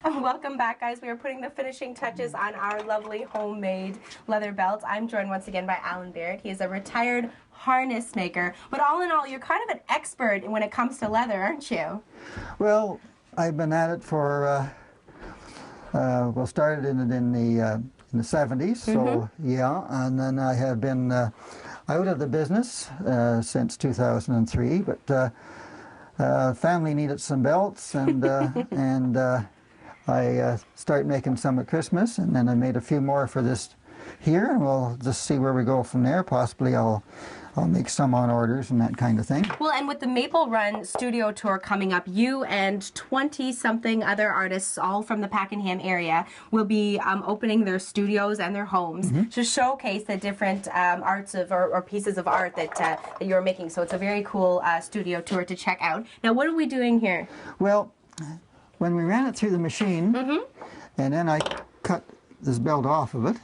Welcome back, guys. We are putting the finishing touches on our lovely homemade leather belts. I'm joined once again by Allan Barratt. He is a retired harness maker, but all in all, you're kind of an expert when it comes to leather, aren't you? Well, I've been at it for, started in the 70s, so yeah, and then I have been out of the business since 2003, but family needed some belts, and I started making some at Christmas, and then I made a few more for this here, and we'll just see where we go from there. Possibly I'll make some on orders and that kind of thing. Well, and with the Maple Run studio tour coming up, you and 20-something other artists, all from the Pakenham area, will be opening their studios and their homes to showcase the different arts or pieces of art that you're making. So it's a very cool studio tour to check out. Now, what are we doing here? Well, when we ran it through the machine, and then I cut this belt off of it,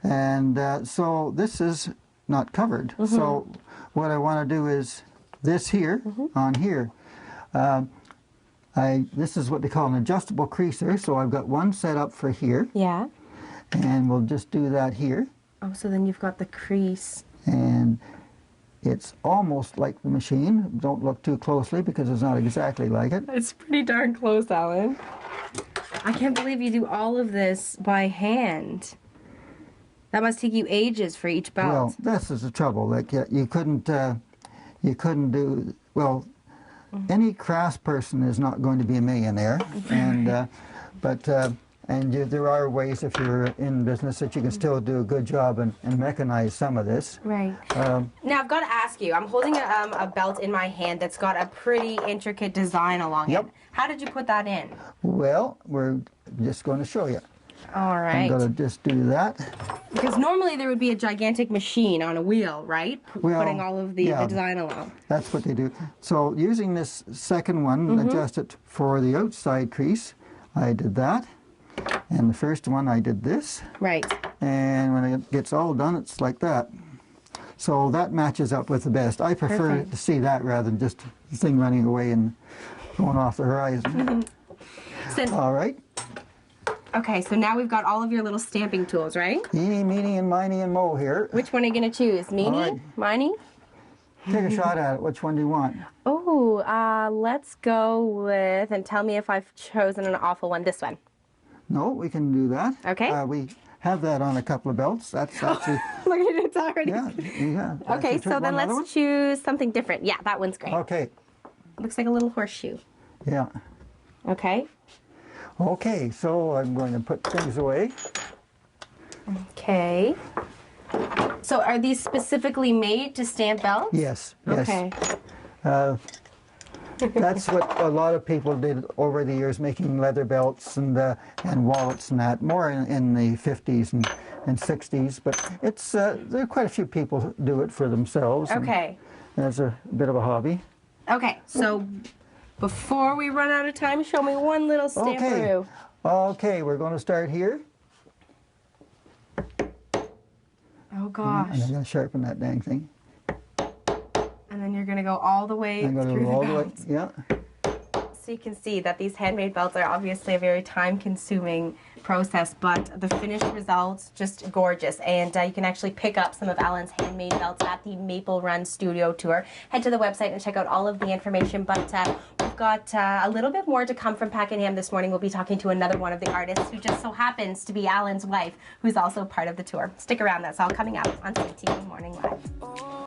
and so this is not covered. So what I want to do is this here, on here. This is what they call an adjustable creaser, so I've got one set up for here. Yeah. And we'll just do that here. Oh, so then you've got the crease. And it's almost like the machine. Don't look too closely because it's not exactly like it. It's pretty darn close, Allan. I can't believe you do all of this by hand. That must take you ages for each belt. Well, this is the trouble. Like you couldn't do well. Any craftsperson is not going to be a millionaire, and there are ways if you're in business that you can still do a good job and mechanize some of this. Right. Now I've got to ask you. I'm holding a belt in my hand that's got a pretty intricate design along it. How did you put that in? Well, we're just going to show you. All right. I'm going to just do that. Because normally there would be a gigantic machine on a wheel, right? Putting all of the design along. That's what they do. So using this second one, adjust it for the outside crease. I did that. And the first one I did this. Right. And when it gets all done, it's like that. So that matches up with the best. I prefer to see that rather than just the thing running away and going off the horizon. All right. Okay, so now we've got all of your little stamping tools, right? Eeny, meeny, and miny, and mo here. Which one are you going to choose? Meeny? Miny? Take a shot at it. Which one do you want? Oh, let's go with, and tell me if I've chosen an awful one, this one. No, we can do that. Okay. We have that on a couple of belts. That's actually... Look at it, it's already... Yeah. Okay, so then let's choose something different. Yeah, that one's great. Okay. Looks like a little horseshoe. Yeah. Okay. Okay, so I'm going to put things away. Okay. So are these specifically made to stamp belts? Yes. Okay. That's what a lot of people did over the years, making leather belts and wallets and that, more in the 50s and 60s. But it's there are quite a few people who do it for themselves. Okay. And it's a bit of a hobby. Okay, so before we run out of time, show me one little stamperoo. Okay, we're going to start here. Oh gosh. And I'm going to sharpen that dang thing. And then you're going to go all the way through the belt. Yeah. So you can see that these handmade belts are obviously a very time-consuming process, but the finished results just gorgeous. And you can actually pick up some of Allan's handmade belts at the Maple Run Studio Tour. Head to the website and check out all of the information. But we've got a little bit more to come from Pakenham this morning. We'll be talking to another one of the artists who just so happens to be Allan's wife, who's also part of the tour. Stick around. That's all coming up on CTV Morning Live.